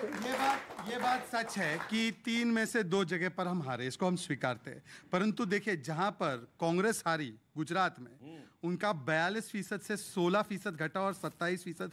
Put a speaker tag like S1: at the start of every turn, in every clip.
S1: ये बात सच है कि 3 में से 2 जगह पर हम हारे, इसको हम स्वीकारते हैं। परंतु देखिए, जहां पर कांग्रेस हारी गुजरात में, उनका 42% से 16% घटा और 27%,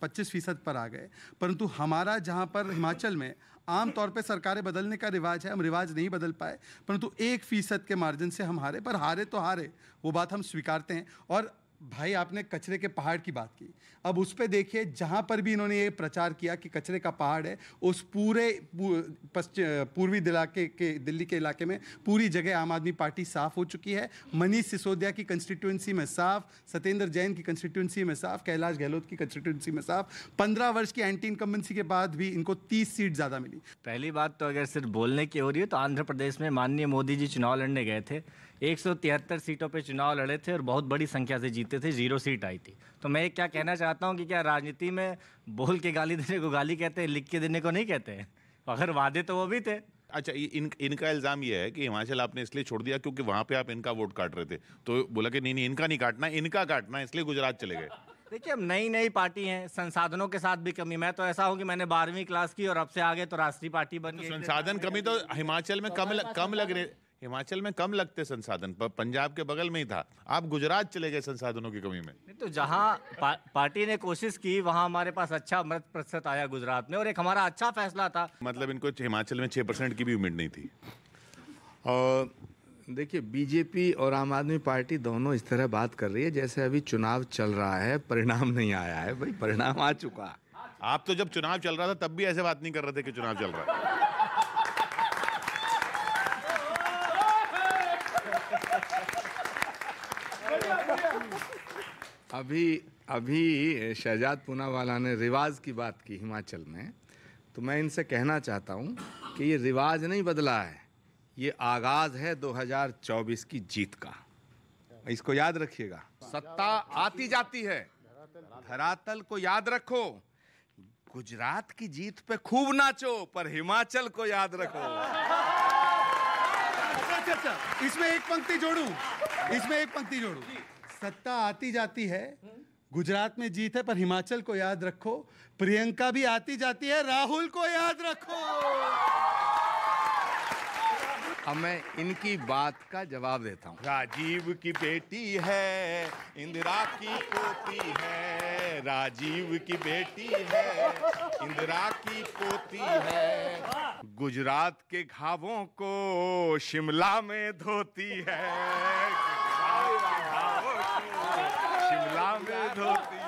S1: 25% पर आ गए। परंतु हमारा जहां पर हिमाचल में आमतौर पे सरकारें बदलने का रिवाज है, हम रिवाज नहीं बदल पाए, परंतु 1% के मार्जिन से हम हारे। पर हारे तो हारे, वो बात हम स्वीकारते हैं। और भाई, आपने कचरे के पहाड़ की बात की, अब उस पे देखिए, जहां पर भी इन्होंने ये प्रचार किया कि कचरे का पहाड़ है, उस पूरे पूर्वी दिल्ली के इलाके में पूरी जगह आम आदमी पार्टी साफ हो चुकी है। मनीष सिसोदिया की कंस्टिट्यूएंसी में साफ, सत्येंद्र जैन की कंस्टिट्यूएंसी में साफ, कैलाश गहलोत की कंस्टिट्यूएंसी में साफ। 15 वर्ष की एंटी इनकम्बेंसी के बाद भी इनको 30 सीट ज्यादा मिली।
S2: पहली बात तो अगर सिर्फ बोलने की हो रही है तो आंध्र प्रदेश में माननीय मोदी जी चुनाव लड़ने गए थे, 173 सीटों पे चुनाव लड़े थे और बहुत बड़ी संख्या से जीते थे, 0 सीट आई थी। तो मैं क्या कहना चाहता हूँ कि क्या राजनीति में बोल के गाली देने को गाली कहते हैं, लिख के देने को नहीं कहते हैं? अगर वादे तो वो भी थे।
S3: अच्छा, इनका इल्जाम ये है कि हिमाचल आपने इसलिए छोड़ दिया क्योंकि वहां पे आप इनका वोट काट रहे थे, तो बोला कि नहीं इनका नहीं काटना, इनका काटना है, इसलिए गुजरात चले गए।
S2: देखिए, अब नई नई पार्टी है, संसाधनों के साथ भी कमी। मैं तो ऐसा हूं कि मैंने 12वीं क्लास की और अब से आगे तो राष्ट्रीय पार्टी बन गई।
S3: संसाधन कमी तो हिमाचल में कम लग रहे, हिमाचल में कम लगते संसाधन, पंजाब के बगल में ही था। आप गुजरात चले गए संसाधनों की कमी में।
S2: नहीं तो जहां पार्टी ने कोशिश की वहां हमारे पास अच्छा मत प्रतिशत आया गुजरात में, और एक हमारा अच्छा फैसला था।
S3: मतलब इनको हिमाचल में 6% की भी उम्मीद नहीं थी।
S4: और देखिए, बीजेपी और आम आदमी पार्टी दोनों इस तरह बात कर रही है जैसे अभी चुनाव चल रहा है, परिणाम नहीं आया है। भाई, परिणाम आ चुका।
S3: आप तो जब चुनाव चल रहा था तब भी ऐसे बात नहीं कर रहे थे कि चुनाव चल रहा है।
S4: अभी शहजाद पूनावाला ने रिवाज की बात की हिमाचल में, तो मैं इनसे कहना चाहता हूं कि ये रिवाज नहीं बदला है, ये आगाज है 2024 की जीत का। इसको याद रखिएगा। सत्ता आती जाती है, धरातल को याद रखो। गुजरात की जीत पे खूब नाचो, पर हिमाचल को याद रखो।
S1: अच्छा, इसमें एक पंक्ति जोड़ू। सत्ता आती जाती है, गुजरात में जीत है, पर हिमाचल को याद रखो। प्रियंका भी आती जाती है, राहुल को याद रखो।
S4: अब मैं इनकी बात का जवाब देता हूँ। राजीव की बेटी है, इंदिरा की पोती है। राजीव की बेटी है, इंदिरा की पोती है। गुजरात के घावों को शिमला में धोती है। शिमला में धोती